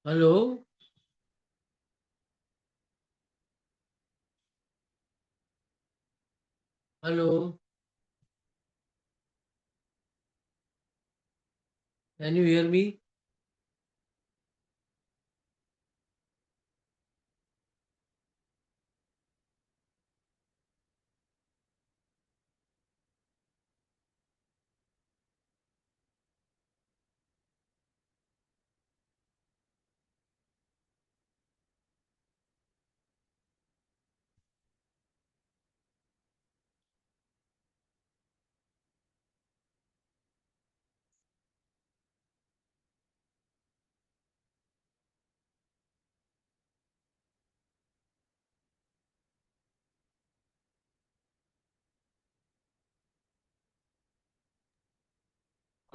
Hello, hello. Can you hear me?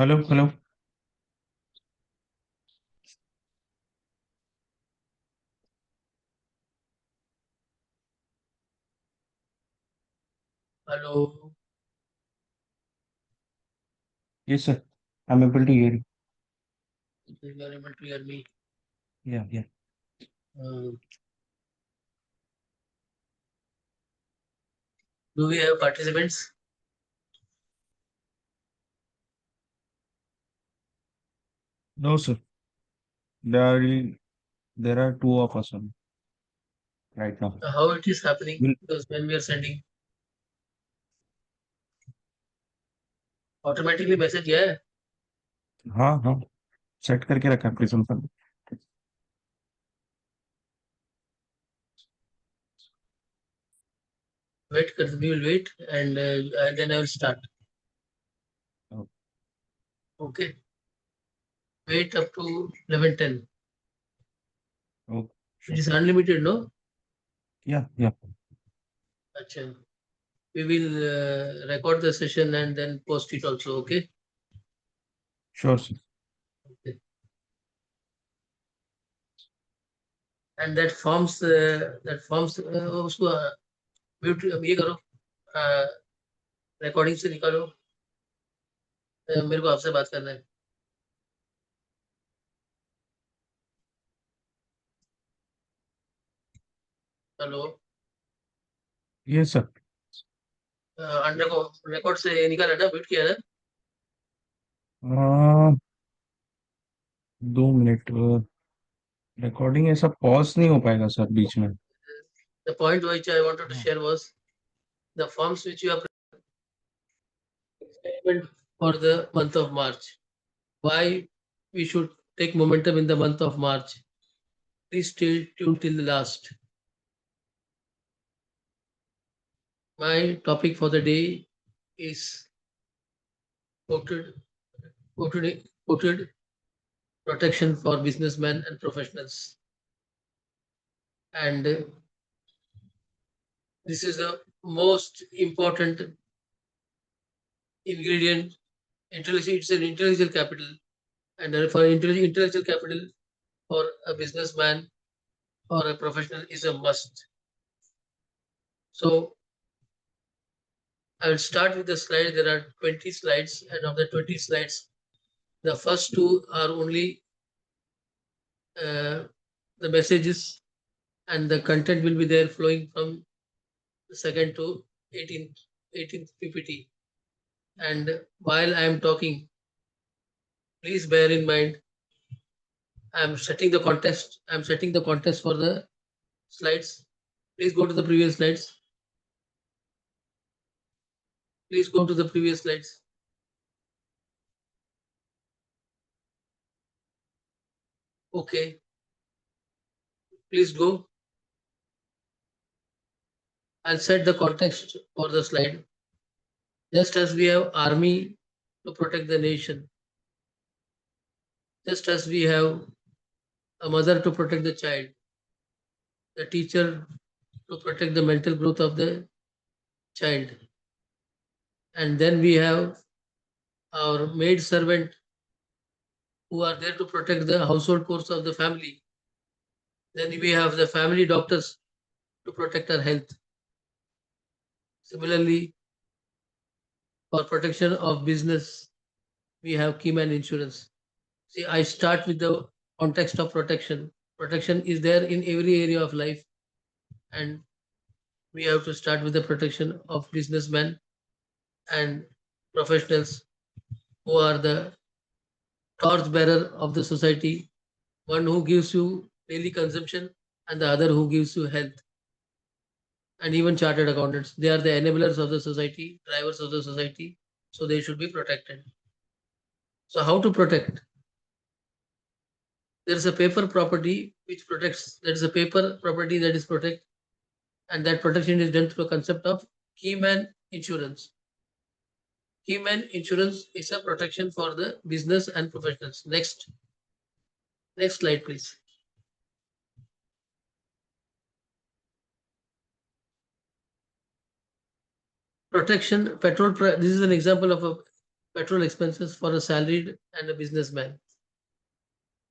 Hello, hello. Hello. Yes, sir. I'm able to hear you. You are able to hear me. Yeah, yeah. Uh, do we have participants? No, sir. There are there are two of us on right now. How it is happening? Will Because when we are sending automatically message, yeah. हाँ हाँ set करके रखा है prism पर. We will wait, and then I will start. Oh, Okay. Wait up to 11:10. oh, It sure. is unlimited, no? Yeah, yeah. Acha. We will record the session and then post it also. Okay. Sure, sir. Okay. And that forms उसको mute ये करो, recording से निकालो। मेरे को आपसे बात करना है। हेलो। Yes, sir. अंडर को रिकॉर्ड से निकाला ना, म्यूट किया ना? 2 मिनट. रिकॉर्डिंग ऐसा पॉज नहीं हो पाएगा सर बीच में. The point which I wanted to हाँ. share was the forms which you have prepared for the month of March. Why we should take momentum in the month of March? Please stay tuned till the last. My topic for the day is quoted, quoted protection for businessmen and professionals. And this is the most important ingredient. It's an intellectual capital, and for intellectual capital for a businessman or a professional is a must. So I will start with the slide. There are 20 slides, and of the 20 slides, the first two are only uh, the messages, and the content will be there flowing from the second to 18th PPT. And while I am talking, please bear in mind I'm setting the context. I'm setting the context for the slides. Please go to the previous slides. Please go to the previous slides. Okay, please go. I'll set the context for the slide. Just as we have army to protect the nation, just as we have a mother to protect the child, the teacher to protect the mental growth of the child, and then we have our maid servant who are there to protect the household chores of the family. Then we have the family doctors to protect our health. Similarly, for protection of business, we have Keyman Insurance. See, I start with the context of protection. Protection is there in every area of life, and we have to start with the protection of businessmen and professionals who are the torch bearer of the society, one who gives you daily consumption and the other who gives you health. And even chartered accountants, they are the enablers of the society, drivers of the society, so they should be protected. So how to protect? There is a paper property which protects. There is a paper property that is protect, and that protection is done through a concept of keyman insurance. Keyman insurance is a protection for the business and professionals. Next slide, please. Protection petrol. This is an example of a petrol expenses for a salaried and a businessman.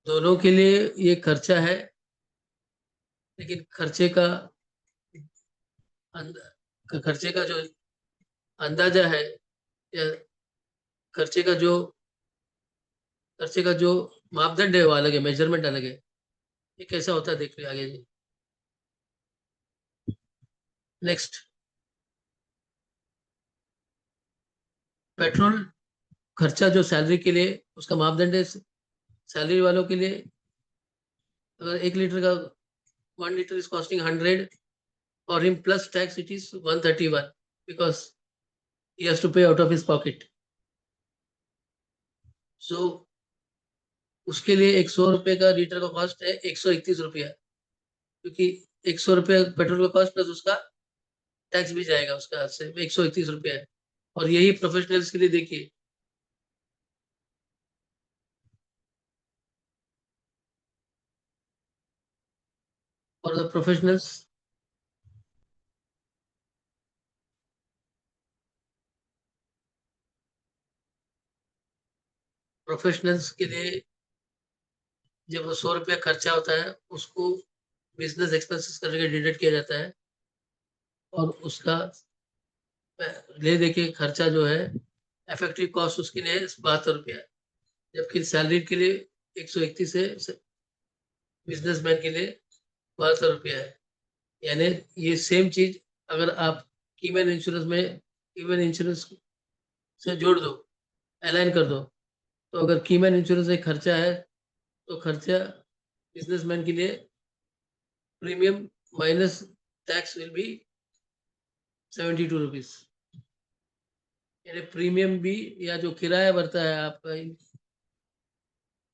दोनों के लिए ये खर्चा है, लेकिन खर्चे का जो अंदाजा है, या खर्चे का जो खर्चे का जो मापदंड है वो अलग है, मेजरमेंट अलग है। ये कैसा होता है देख लो आगे जी। नेक्स्ट, पेट्रोल खर्चा जो सैलरी के लिए उसका मापदंड है, सैलरी वालों के लिए अगर 1 लीटर का 1 लीटर इज कॉस्टिंग 100 और him plus tax it is 131 because he has to pay out of his pocket. So उसके लिए 100 रुपए का लीटर का कॉस्ट है 131 रुपया, क्योंकि 100 रुपया पेट्रोल का कॉस्ट प्लस उसका टैक्स भी जाएगा उसका हाथ से, 131 रुपया है। और यही प्रोफेशनल्स के लिए देखिए, फॉर द प्रोफेशनल्स के लिए जब वो 100 रुपया खर्चा होता है उसको बिजनेस एक्सपेंसेस करके डिडक्ट किया जाता है, और उसका ले देके खर्चा जो है इफेक्टिव कॉस्ट उसके लिए 72 रुपया, जबकि सैलरी के लिए 131 है, बिजनेसमैन के लिए 72 रुपया है। यानी ये सेम चीज अगर आप कीमैन इंश्योरेंस से जोड़ दो, अलाइन कर दो, तो अगर कीमैन इंश्योरेंस एक खर्चा है तो खर्चा बिजनेसमैन के लिए premium minus tax will be 72 rupees. यानी प्रीमियम भी, या जो किराया भरता है आपका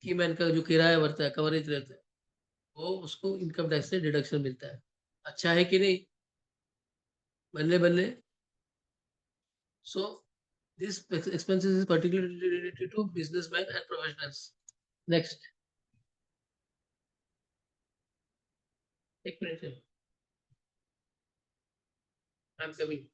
कीमैन का, जो किराया भरता है, कवरेज रहता है, वो उसको इनकम टैक्स से डिडक्शन मिलता है। अच्छा है कि नहीं? बल्ले बल्ले। So this expenses is particularly related to businessmen and professionals. Next, एक minute, I'm coming.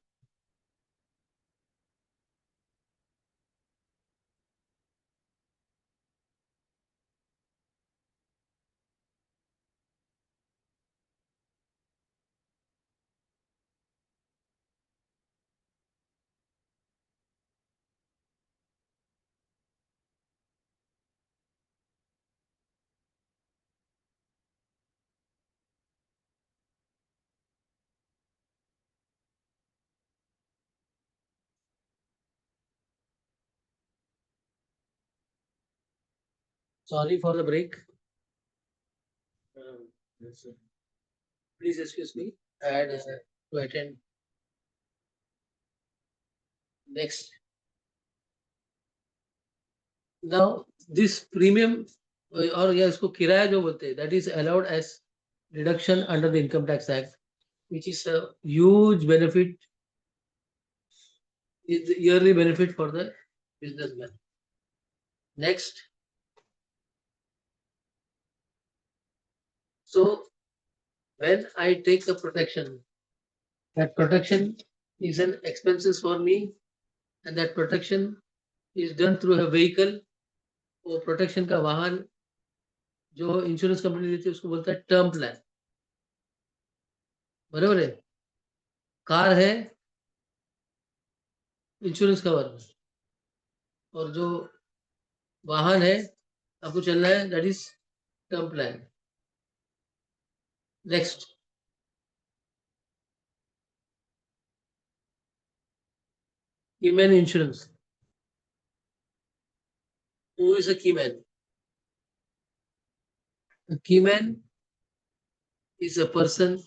Sorry for the break. Yes, sir. Please excuse me. I had to attend. Next. Now, this premium और या इसको किराया जो बोलते हैं, that is allowed as deduction under the Income Tax Act, which is a huge benefit, is the yearly benefit for the businessman. Next. So when I take the protection, that protection is an expenses for me, and that protection is done through a vehicle. वो protection का वाहन जो insurance company देती है उसको बोलता है term plan, बराबर है। कार है इंश्योरेंस कवर, और जो वाहन है आपको चलना है, that is term plan. Next, keyman insurance. Who is a keyman? A keyman is a person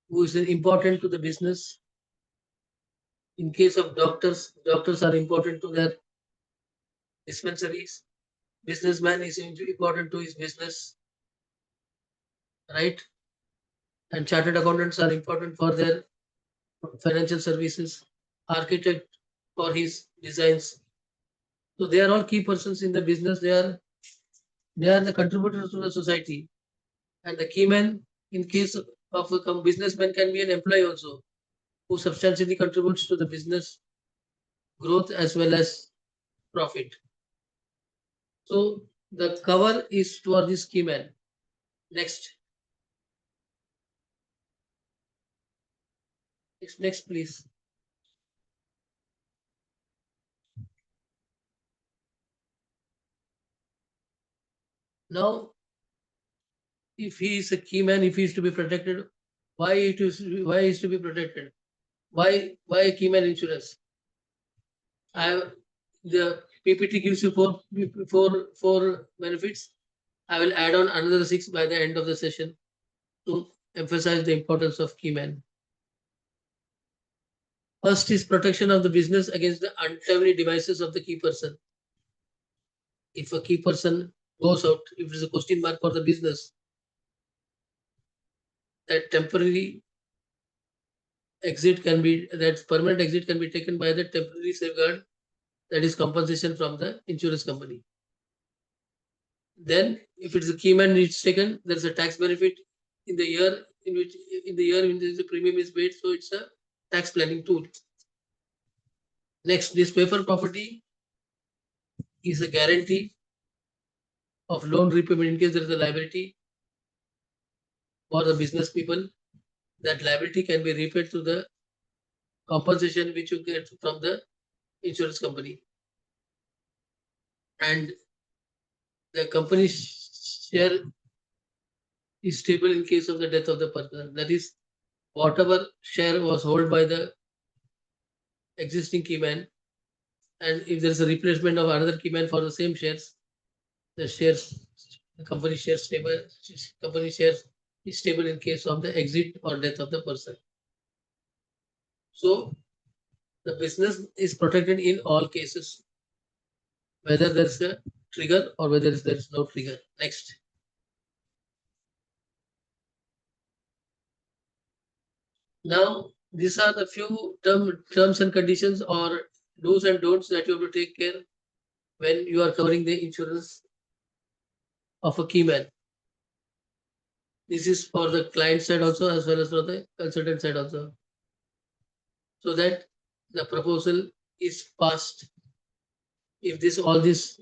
who is important to the business. In case of doctors, doctors are important to their dispensaries. Businessman is important to his business, right? And chartered accountants are important for their financial services. Architect for his designs. So they are all key persons in the business. They are the contributors to the society. And the key man in case of a businessman can be an employee also who substantially contributes to the business growth as well as profit. So the cover is for this key man. Next, next, please. Now, if he is a key man, if he is to be protected, why is to be protected? Why a key man insurance? I have the PPT gives you four benefits. I will add on another six by the end of the session to emphasize the importance of key man. First is protection of the business against the untimely devices of the key person. If a key person goes out, if it is a question mark for the business, that temporary that permanent exit can be taken by the temporary safeguard, that is compensation from the insurance company. Then, if it is a key man is taken, there is a tax benefit in the year in which the premium is paid. So it's a tax planning tool. Next, this paper property is a guarantee of loan repayment in case there is a liability for the business people. That liability can be repaid through the compensation which you get from the insurance company. And the company share is stable in case of the death of the person. That is, whatever share was held by the existing keyman, and if there is a replacement of another keyman for the same shares, the shares, the company shares is stable in case of the exit or death of the person. So the business is protected in all cases, whether there is a trigger or whether there is no trigger. Next. Now, these are the few terms and conditions or do's and don'ts that you have to take care when you are covering the insurance of a keyman. This is for the client side also as well as for the consultant side also, so that the proposal is passed if this all these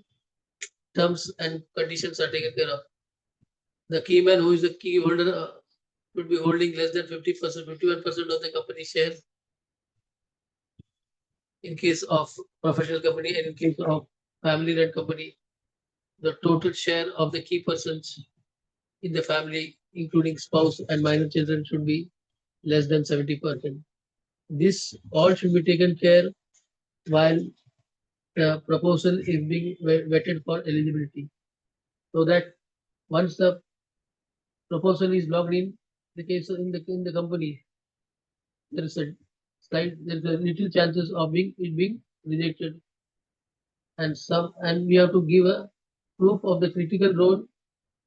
terms and conditions are taken care of. The key man who is the key holder should be holding less than 50%, 51% of the company share in case of professional company, and in case of family run company, the total share of the key persons in the family, including spouse and minor children, should be less than 70%. This all should be taken care while the proposal is being vetted for eligibility, so that once the proposal is logged in the case in the company, there is a there's a little chances of being rejected, and we have to give a proof of the critical role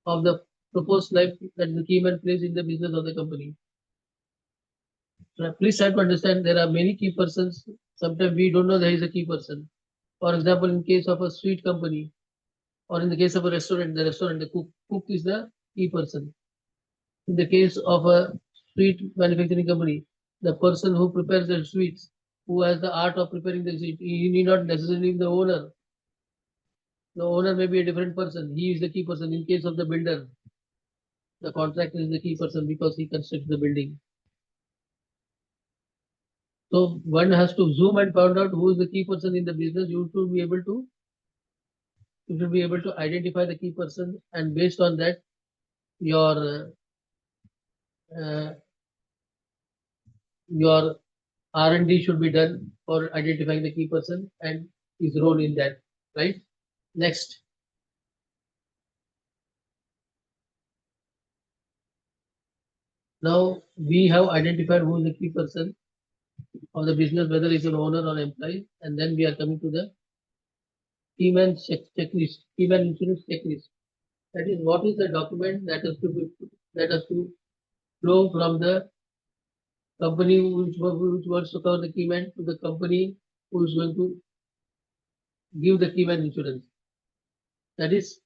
of the proposed life that the key man plays in the business of the company. So please try to understand there are many key persons. Sometimes we don't know there is a key person. For example, in case of a sweet company or in the case of a restaurant, the cook is the key person. In the case of a sweet manufacturing company, the person who prepares the sweets, who has the art of preparing the sweet, he need not necessarily be the owner. The owner may be a different person. He is the key person. In case of the builder, the contractor is the key person because he constructs the building. So one has to zoom and find out who is the key person in the business. You should be able to you should be able to identify the key person, and based on that, your uh, your R&D should be done for identifying the key person and his role in that. Right. Next. Now we have identified who is the key person of the business, whether it's an owner or employee, and then we are coming to the checklist, key man insurance checklist. That is, what is the document that has to flow from the company which wants to cover the key man to the company who is going to give the key man insurance. That is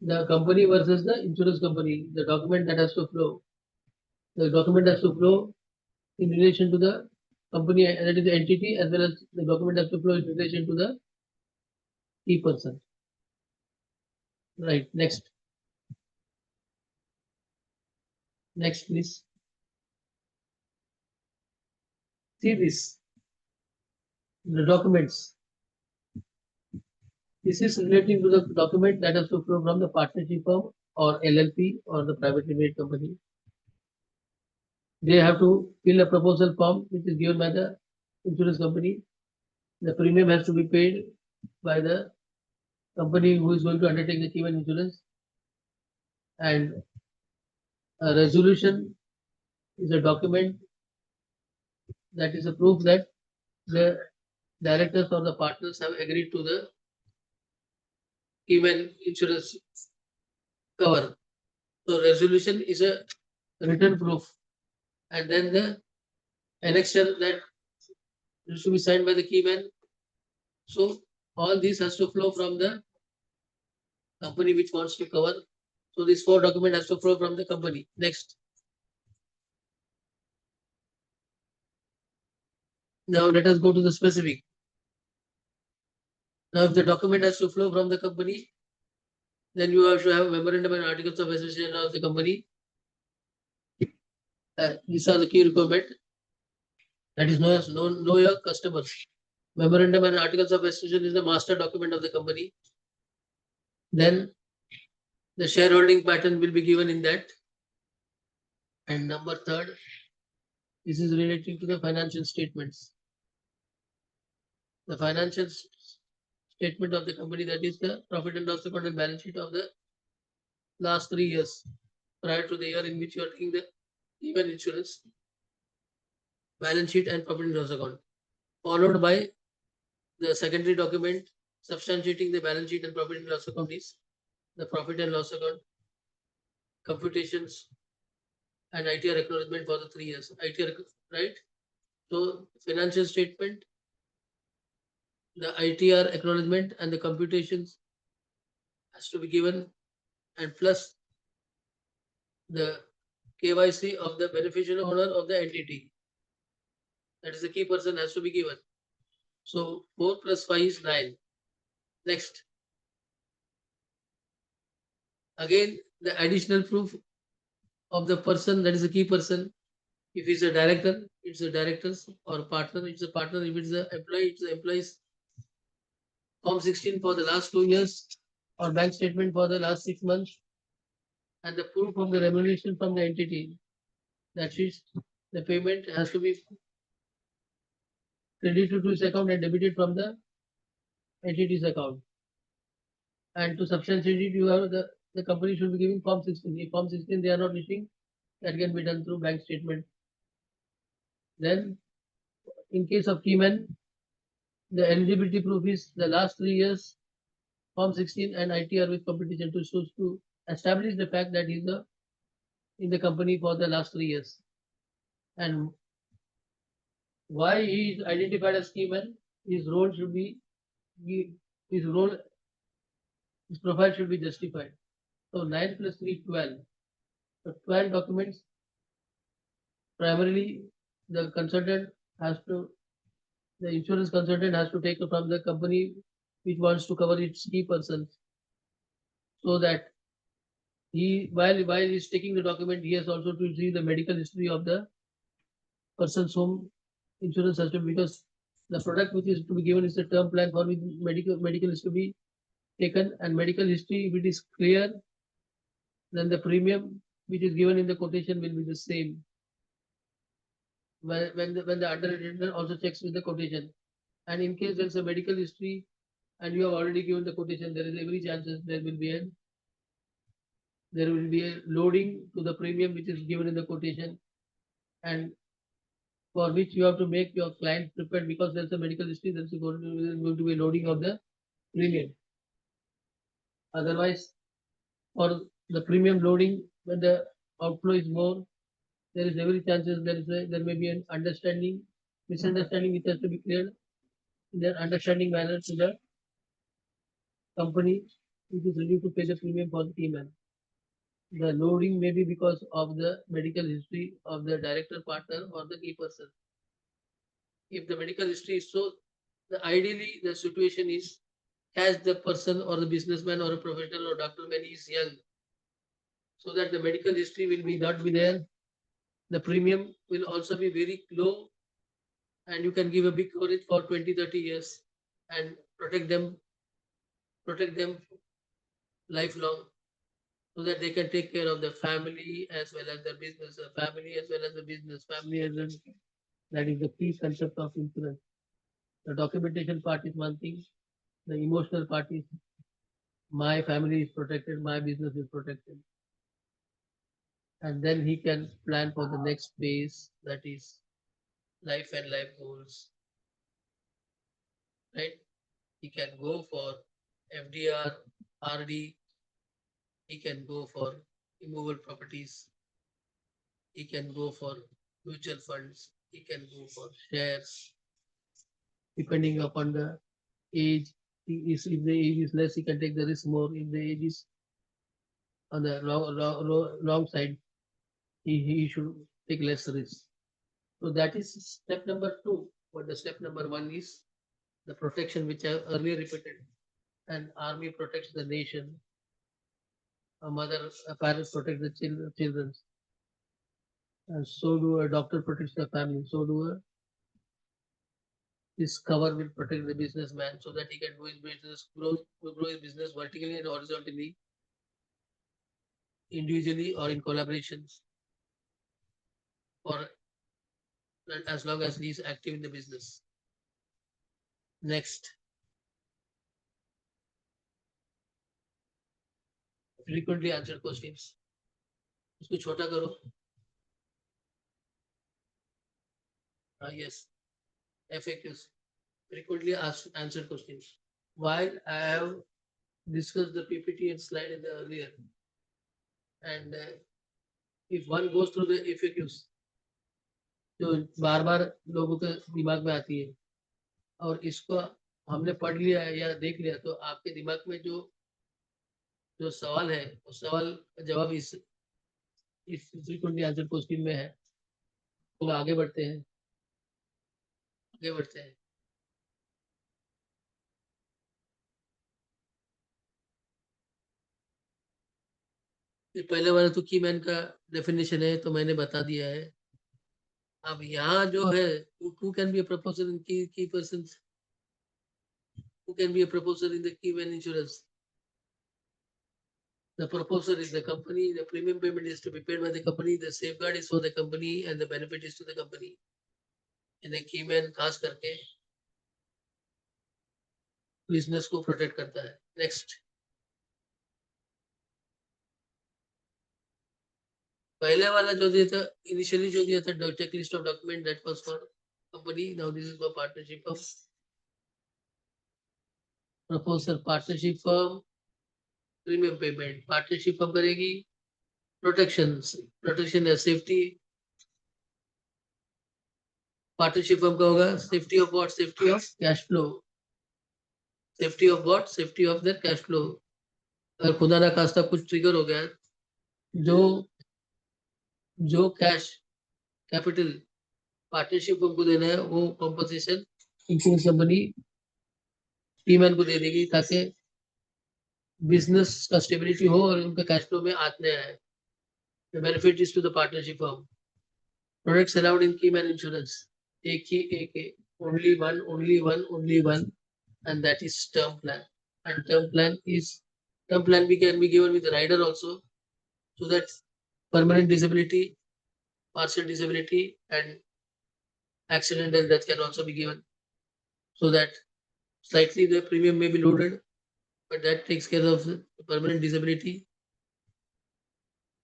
the company versus the insurance company. The document that has to flow. The document has to flow in relation to the company, that is the entity, as well as the document has to flow in relation to the key person. Right. Next. Next, please. See this. The documents. This is relating to the document that has to flow from the partnership firm or LLP or the private limited company. They have to fill a proposal form which is given by the insurance company. The premium has to be paid by the company who is going to undertake the given insurance, and a resolution is a document that is a proof that the directors or the partners have agreed to the given insurance cover. So resolution is a written proof, and then the annexure that is to be signed by the key man. So all this has to flow from the company which wants to cover. So this four document has to flow from the company. Next. Now let us go to the specific. Now if the document has to flow from the company, then you have to have memorandum and articles of association of the company. These are the key requirement. That is know your customers. Memorandum and articles of association is the master document of the company. Then the shareholding pattern will be given in that. And number third, this is relating to the financial statements. The financial statement of the company, that is the profit and loss account and balance sheet of the last 3 years prior to the year in which you are taking the even insurance, balance sheet and profit and loss account, followed by the secondary document substantiating the balance sheet and profit and loss account is the profit and loss account computations and ITR acknowledgement for the 3 years. ITR, right? So financial statement, the ITR acknowledgement and the computations has to be given, and plus the KYC of the beneficial owner of the entity. That is the key person has to be given. So 4 plus 5 is 9. Next. Again, the additional proof of the person, that is the key person. If it's a director, it's a director's, or partner, it's a partner. If it's an employee, it's the employee's. Form 16 for the last 2 years, or bank statement for the last 6 months, and the proof of the remuneration from the entity. That is, the payment has to be credited to his account and debited from the entity's account. And to substantiate it, you have the company should be giving Form 16. If Form 16 they are not issuing, that can be done through bank statement. Then, in case of Keyman, the eligibility proof is the last 3 years, Form 16 and ITR with competition to establish the fact that he's in the company for the last 3 years. And why he is identified as Keyman, his role should be, his role, his profile should be justified. So 9 plus 3, 12. So 12 documents. Primarily, the consultant has to, the insurance consultant has to take from the company which wants to cover its key persons, so that he, while he's taking the document, he has also to see the medical history of the persons whom insurance has to, because the product which is to be given is a term plan for which medical is to be taken, and medical history, if it is clear, then the premium which is given in the quotation will be the same. When the underwriter also checks with the quotation, and in case there is a medical history and you have already given the quotation, there is every chances there will be a loading to the premium which is given in the quotation, and for which you have to make your client prepared because there's a medical history, there's going to be loading of the premium. Otherwise, for the premium loading, when the outflow is more, there is every chances there may be an misunderstanding which has to be cleared in an understanding manner to the company which is ready to pay the premium for the T-man. The loading may be because of the medical history of the director partner or the key person. If the medical history is so, ideally the situation is as the person or the businessman or a professional or doctor when he is young, so that the medical history will be not be there. The premium will also be very low, and you can give a big coverage for 20, 30 years and protect them lifelong, so that they can take care of the family as well as the business, family as well as the business, family as well. That is the key concept of insurance. The documentation part is one thing, the emotional part is my family is protected, my business is protected. And then he can plan for the next phase, that is life and life goals, right? He can go for FDR, RD, he can go for immovable properties, he can go for mutual funds, he can go for shares, depending upon the age. If the age is less, he can take the risk more. If the age is on the wrong side, he should take less risk. So that is step number two. But the step number one is the protection, which I earlier repeated. An army protects the nation, a parent protects the children, and so do a doctor protects the family. So do a this cover will protect the businessman so that he can do his business, grow his business vertically and horizontally, individually or in collaborations, or as long as he is active in the business. Next, frequently answered questions. इसको छोटा करो. Yes, FAQs, frequently asked answered questions. While I have discussed the PPT and slide in the earlier, and if one goes through the FAQs, जो बार बार लोगों के दिमाग में आती है, और इसको हमने पढ़ लिया है या देख लिया, तो आपके दिमाग में जो जो सवाल है उस सवाल का जवाब इस फ्रीक्वेंटली आंसर क्वेश्चन में है. तो आगे बढ़ते हैं. ये पहले वाला तो की मैन का डेफिनेशन है, तो मैंने बता दिया है. अब यहाँ जो है, who can be a proposer in key persons, who can be a proposer in the key man insurance? The proposer is the company, the premium payment is to be paid by the company, the safeguard is for the company, and the benefit is to the company. And the key man खास करके business को protect करता है. Next, पहले वाला जो दिया था, इनिशियली जो दिया था checklist of document, that was for company, now this is for partnership of proposal. Partnership firm premium payment, partnership firm करेगी प्रोटेक्शन या सेफ्टी. पार्टनरशिप फर्म का होगा safety of what, safety of cash flow. Safety of what, safety of the cash flow. अगर खुदा ना खास्ता कुछ trigger हो गया, जो जो कैश कैपिटल पार्टनरशिप फर्म को देना है, वो कॉम्पनसेशन इंश्योरेंस कंपनी टीमैन को दे देगी, ताकि बिजनेस का स्टेबिलिटी हो और उनका कैश फ्लो में आते आए. The benefit is to the partnership firm. Products allowed in key man insurance. एक ही एक है, only one, and that is term plan. And term plan can be given with rider also, so that permanent disability, partial disability, and accidental death can also be given, so that slightly the premium may be loaded, but that takes care of the permanent disability,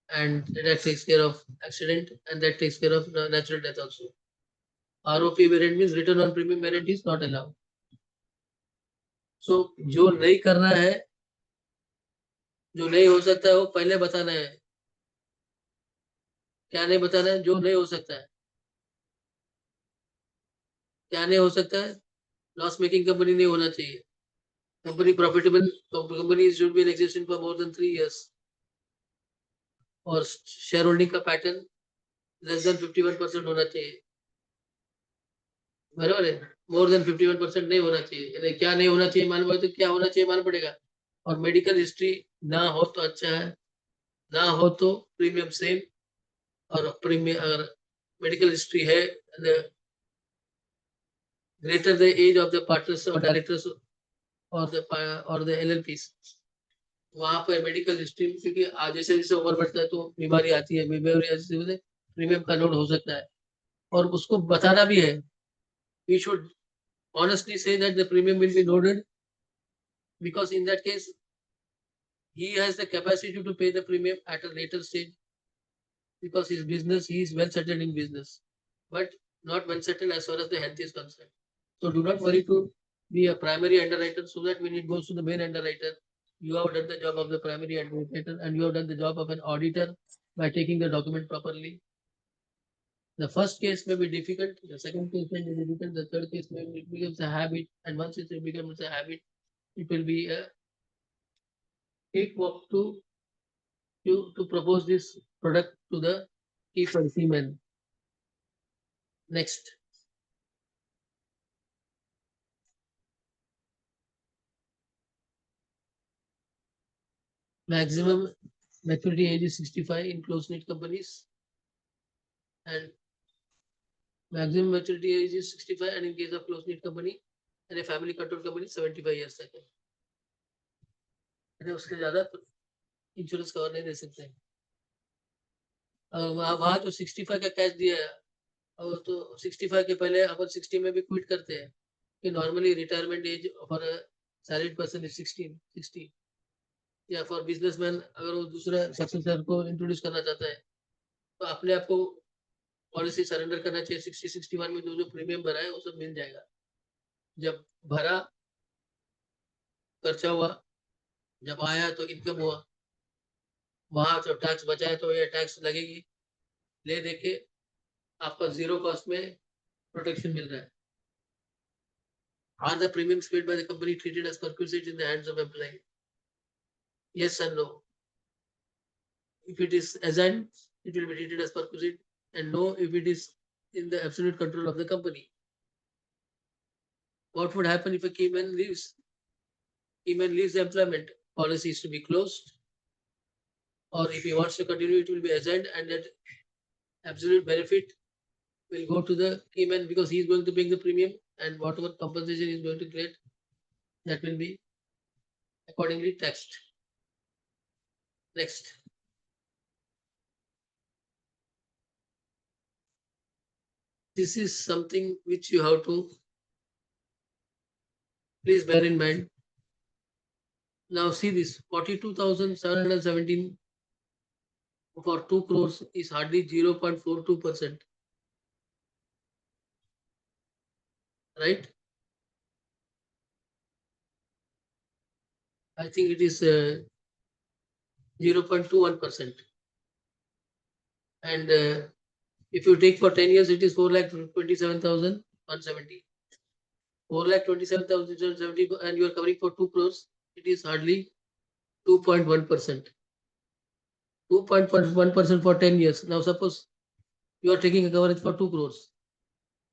and that takes care of accident, and that takes care of natural death also. ROP variant means return on premium variant is not allowed. So जो नहीं करना है, जो नहीं हो सकता है, वो पहले बताना है। क्या नहीं बताना है? जो नहीं हो सकता है। क्या नहीं हो सकता है? लॉस मेकिंग कंपनी नहीं होना चाहिए। Company profitable company should be in existence for more than 3 years, और शेयर होल्डिंग का पैटर्न लेस देन 51% होना चाहिए। बराबर है? मोर देन 51% नहीं होना चाहिए। यानी क्या नहीं होना चाहिए मालूम पड़े तो क्या होना चाहिए मालूम पड़ेगा। और मेडिकल हिस्ट्री ना हो तो अच्छा है, ना हो तो प्रीमियम सेम। और प्रीमियम अगर मेडिकल हिस्ट्री है, greater the age of the partners or directors or the LLPs, वहां पर मेडिकल हिस्ट्री, क्योंकि आज जैसे जैसे उम्र बढ़ता है तो बीमारी आती है, बीमारी ऐसी वजह से प्रीमियम का लोड हो सकता है, और उसको बताना भी है। We should honestly say that the premium will be loaded, because in that case he has the capacity to pay the premium at a later stage, because his business, he is well settled in business, but not well settled as far as the health is concerned. So do not worry to be a primary underwriter, so that when it goes to the main underwriter, you have done the job of the primary underwriter, and you have done the job of an auditor by taking the document properly. The first case may be difficult, the second case may be difficult, the third case may be, it becomes a habit, and once it becomes a habit, it will be a cakewalk to propose this product to the key consumer. Next, maximum maturity age is 65 in close knit companies, and maximum maturity age is 65, and in case of close knit company and a family controlled company 75 years तक है। उसके ज्यादा insurance cover नहीं दे सकते। वहां तो 65 का catch दिया है, और तो 65 के पहले अपन 60 में भी क्विट करते हैं, कि normally retirement age for salaried person is 60, या फॉर बिजनेसमैन अगर वो दूसरा सक्सेसर को इंट्रोड्यूस करना चाहता है, तो अपने आप को पॉलिसी सरेंडर करना चाहिए। 60-61 में जो जो प्रीमियम भरा है वो सब मिल जाएगा। जब भरा, खर्चा हुआ, जब आया तो इनकम हुआ, वहां तो टैक्स बचाए तो ये टैक्स लगेगी, ले देके आपका जीरो कॉस्ट में प्रोटेक्शन मिल रहा है। Are the premiums paid by the company treated as perquisite in the hands of employee? Yes and no. If it is assigned, it will be treated as perquisite, and no if it is in the absolute control of the company. What would happen if a keyman leaves? Keyman leaves the employment, policy is to be closed, or if he wants to continue, it will be assigned, and that absolute benefit will go to the keyman, because he is going to pay the premium, and whatever compensation he is going to get, that will be accordingly taxed. Next. This is something which you have to please bear in mind. Now see this, 42,717 for 2 crores is hardly 0.42%, right? I think it is 0.21%. And if you take for 10 years, it is 4,27,170. 4,27,170, and you are covering for 2 crores, it is hardly 2.1%. 2.1% for 10 years. Now suppose you are taking a coverage for 2 crores,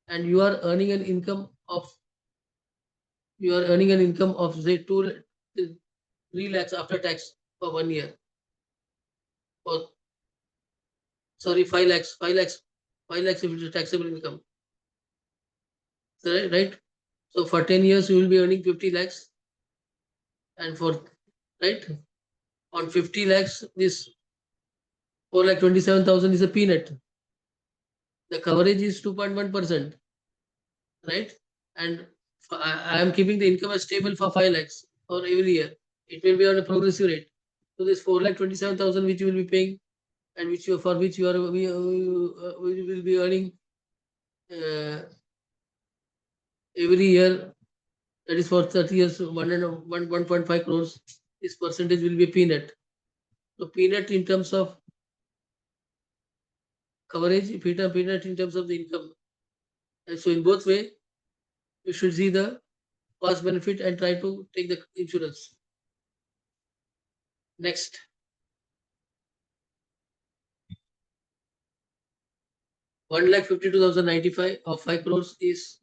and you are earning an income of say 3 lakhs after tax for 1 year, or sorry, 5 lakhs, 5 lakhs if it is taxable income, right? So for 10 years you will be earning 50 lakhs, And for right on 50 lakhs, this 4,27,000 is a peanut. The coverage is 2.1%, right? And I am keeping the income as stable for 5 lakhs for every year. It will be on a progressive rate. So this 4,27,000 which you will be paying and which you for which you are we will be earning uh, every year, that is for 30 years, 1.5 crores. This percentage will be peanut. So peanut in terms of coverage, peanut in terms of the income. And so in both way, you should see the cost benefit and try to take the insurance. Next, 1,52,095 of 5 crores is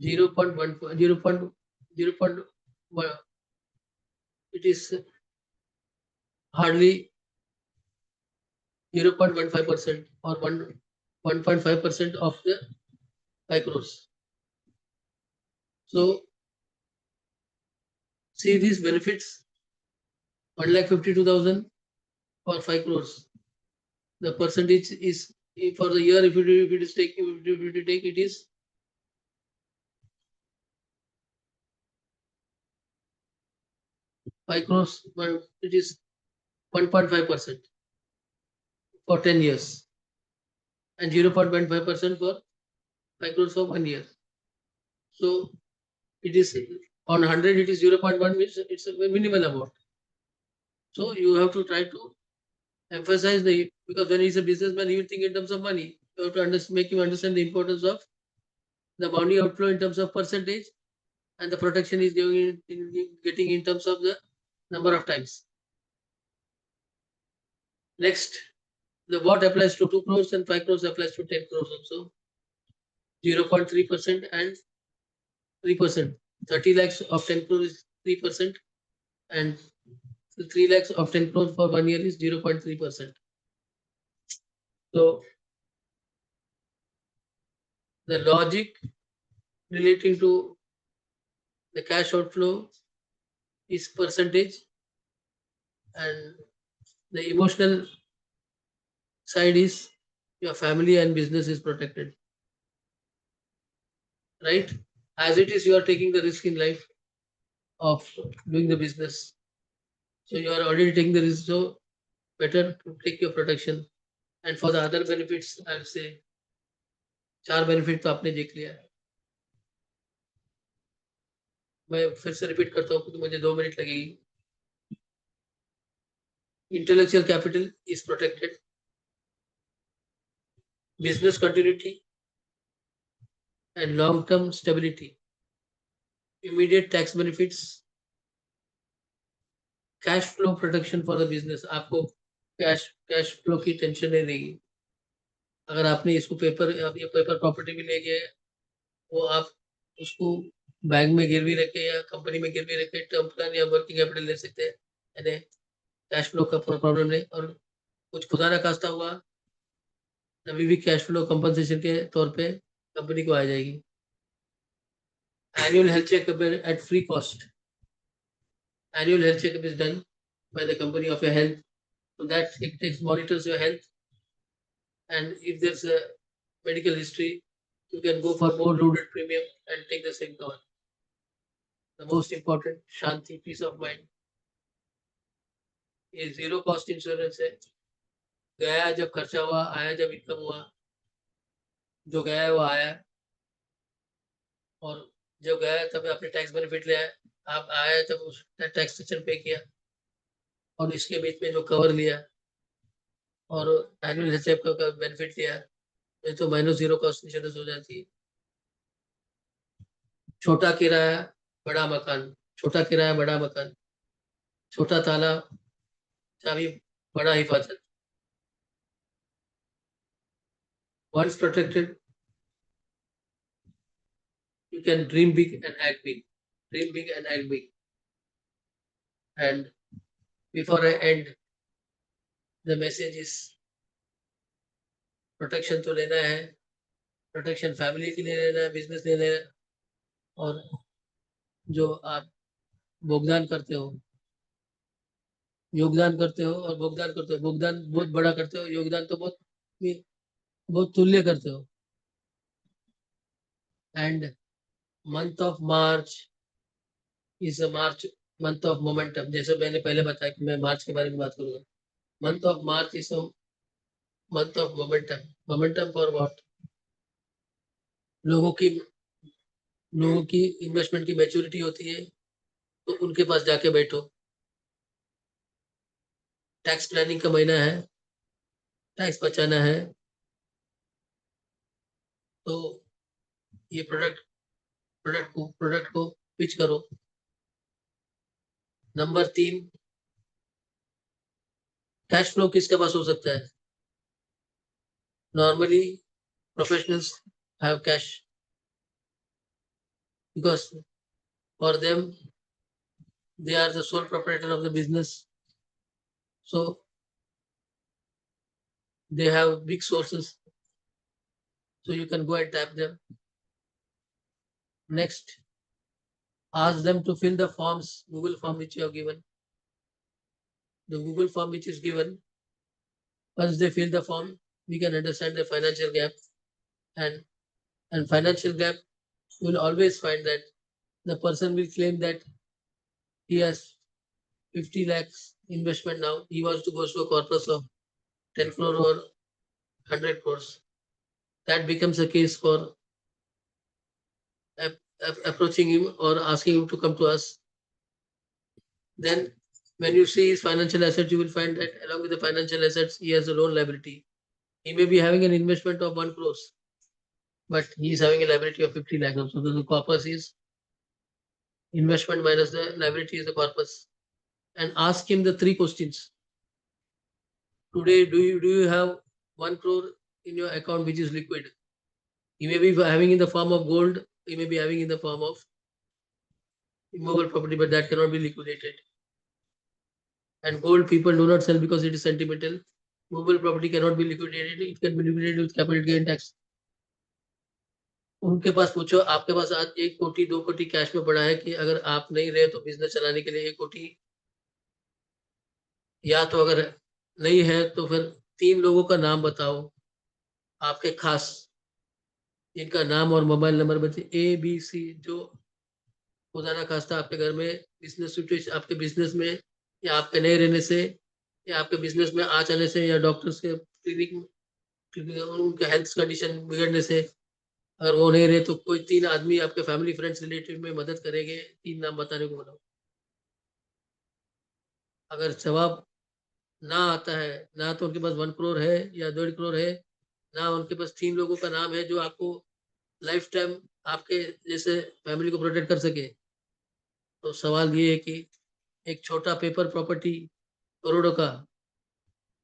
0.1, 0.1. It is hardly 0.15% or 1.5% of the 5 crores. So see these benefits, 1,52,000 for 5 crores. The percentage is for the year, if it is take, if you take it is 5 crores, but it is 1.5% for 10 years and 0.15% for 5 crores for 1 year. So it is on 100, it is 0.1, which it's a minimal amount. So you have to try to emphasize the, because when he's a businessman, he will think in terms of money. You have to make him understand the importance of the money outflow in terms of percentage and the protection is getting in terms of the number of times. Next, the what applies to 2 crores and 5 crores applies to 10 crores also. 0.3% and 3%. 30 lakhs of 10 crores is 3%, and 3 lakhs of 10 crores for 1 year is 0.3%. So the logic relating to the cash outflow is percentage, and the emotional side is your family and business is protected, right? As it is, you are taking the risk in life of doing the business. So you are already taking the risk. So better to take your protection. And for the other benefits, I'll say 4 benefit तो आपने देख लिया है. मैं फिर से repeat करता हूँ, तो मुझे 2 मिनट लगेगी. Intellectual capital is protected, business continuity and long term stability, immediate tax benefits, cash flow protection for the business. आपको कैश फ्लो की टेंशन नहीं रहेगी. अगर आपने इसको ये पेपर प्रॉपर्टी भी ले गए, वो आप उसको बैंक में गिरवी रखे या कंपनी में गिरवी रखे टर्म प्लान या वर्किंग कैपिटल ले सकते हैं. यानी कैश फ्लो का प्रॉब्लम नहीं. और कुछ खुदा ना खास्ता हुआ तभी भी कैश फ्लो कंपनसेशन के तौर पे कंपनी को आ जाएगी. Annual health checkup at free cost. Annual health checkup is done by the company of your health, so that it takes monitors your health, and if there's a medical history, you can go for more loaded premium and take the same cover. The most important, shanti, peace of mind, ये zero cost insurance है. गया जब खर्चा हुआ, आया जब income हुआ. जो गया है वो आया, और जो गया है तब आपने टैक्स बेनिफिट लिया है. आप आया तब उस टैक्सेशन पे किया, और इसके बीच में जो कवर लिया और एनुअल हेल्थ चेकअप का बेनिफिट लिया, ये तो माइनस जीरो कॉस्ट इंश्योरेंस हो जाती है. छोटा किराया बड़ा मकान, छोटा किराया बड़ा मकान, छोटा ताला चाबी बड़ा हिफाजत. Once protected, you can dream big and act big. Dream big and act big. And before I end, the message is protection तो लेना है, प्रोटेक्शन फैमिली के लिए लेना है, बिजनेस ले लेना है, और जो आप भुगतान करते हो, योगदान करते हो और भुगतान करते हो। भुगतान बहुत बड़ा करते हो, योगदान तो बहुत तुल्य करते हो। And month of March is a March, month of momentum. जैसे मैंने पहले बताया कि मैं मार्च के बारे में बात करूंगा। Month of March is a month of momentum. Momentum for what? लोगों की लोगों की इन्वेस्टमेंट की मैच्योरिटी होती है, तो उनके पास जाके बैठो। टैक्स प्लानिंग का महीना है, टैक्स बचाना है, तो ये प्रोडक्ट को पिच करो। नंबर 3, कैश फ्लो किसके पास हो सकता है? Normally professionals have cash, because for them they are the sole proprietor of the business, so they have big sources, so you can go and tap them. Next, ask them to fill the forms, Google form which you have given. The Google form which is given, once they fill the form, we can understand the financial gap. And financial gap, you will always find that the person will claim that he has 50 lakhs investment now. He wants to go to a corpus of 10 crore or 100 crores. That becomes a case for approaching him or asking him to come to us. Then when you see his financial assets, you will find that along with the financial assets, he has a loan liability. He may be having an investment of 1 crores, but he is having a liability of 50 lakhs. So the corpus is investment minus the liability is the corpus. And ask him the 3 questions. Today, do you have 1 crore in your account which is liquid? He may be having in the form of gold, he may be having in the form of immovable property, but that cannot be liquidated. And gold people do not sell because it is sentimental. Movable property cannot be liquidated. It can be liquidated with capital gain tax. उनके पास पूछो, आपके पास आज 1 कोटी 2 कोटी cash में पड़ा है कि अगर आप नहीं रहे तो बिजनेस चलाने के लिए 1 कोटी, या तो अगर नहीं है तो फिर 3 लोगों का नाम बताओ आपके खास, जिनका नाम और मोबाइल नंबर बचे, ABC, जो खुदा ना खास्ता आपके घर में बिजनेस सिचुएशन, आपके बिजनेस में या आपके नहीं रहने से या आपके बिजनेस में आ जाने से या डॉक्टर्स के क्लिनिक उनके हेल्थ कंडीशन बिगड़ने से अगर वो नहीं रहे तो कोई 3 आदमी आपके फैमिली फ्रेंड्स रिलेटिव में मदद करेंगे। 3 नाम बताने को बताओ। अगर जवाब ना आता है, ना तो उनके पास 1 करोड़ है या 1.5 करोड़ है, ना उनके पास 3 लोगों का नाम है जो आपको लाइफ टाइम आपके जैसे फैमिली को प्रोटेक्ट कर सके, तो सवाल ये है कि एक छोटा पेपर प्रॉपर्टी करोड़ों का,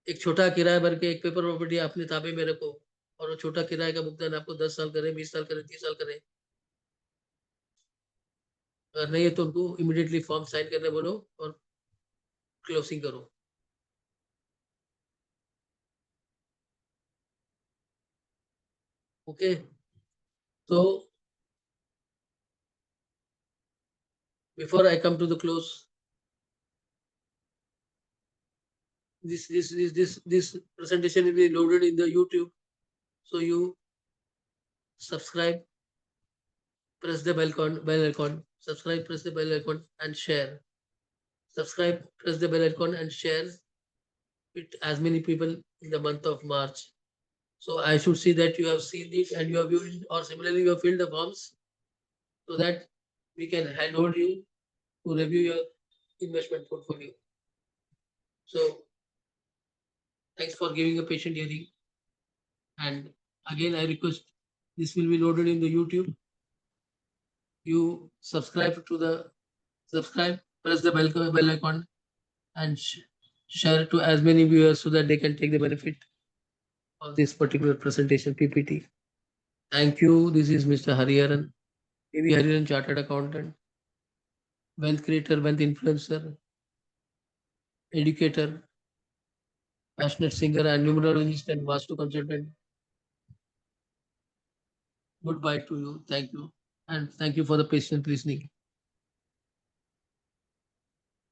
एक छोटा किराया भर के एक पेपर प्रॉपर्टी अपने ताबे में रखो, और वो छोटा किराए का भुगतान आपको 10 साल करे, 20 साल करे, 30 साल करे। अगर नहीं है तो उनको इमिडिएटली फॉर्म साइन करने बोलो और क्लोजिंग करो। ओके, तो before I come to the close, this presentation will be loaded in the YouTube, so you subscribe, press the bell icon, subscribe, press the bell icon, and share. Subscribe, press the bell icon, and share it as many people in the month of March. So I should see that you have seen it and you have viewed, or similarly you have filled the forms, so that we can hand over you to review your investment portfolio. So thanks for giving a patient hearing. And again, I request, this will be loaded in the YouTube. You subscribe, press the bell icon, and share it to as many viewers so that they can take the benefit of this particular presentation PPT. Thank you. This is Mr. Hariharan, PV Hariharan, Chartered Accountant, wealth creator, wealth influencer, educator, passionate singer, and numerologist and Vastu consultant. Goodbye to you. Thank you. And thank you for the patient listening.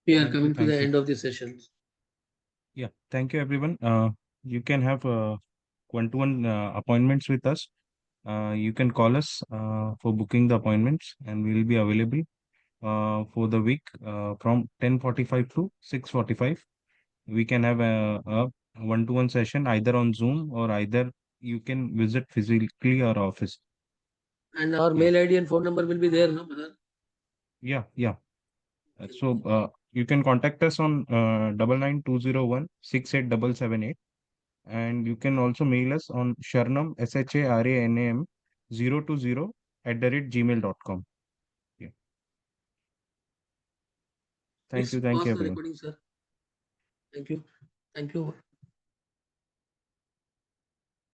we are Thank you. coming to the Thank you. end of the session. Yeah. Thank you, everyone. You can have one-to-one appointments with us. You can call us for booking the appointments, and we will be available for the week from 10:45 to 6:45. We can have a one-to-one session either on Zoom or either you can visit physically our office. And our Yeah. mail ID and phone number will be there, no, brother? Yeah. Yeah. Okay, So okay. you can contact us on 9920168778, and you can also mail us on Sharnam SHARANAM 020 @gmail.com. Yeah. Please Thank you pause the everyone. recording, sir. Thank you. Thank you.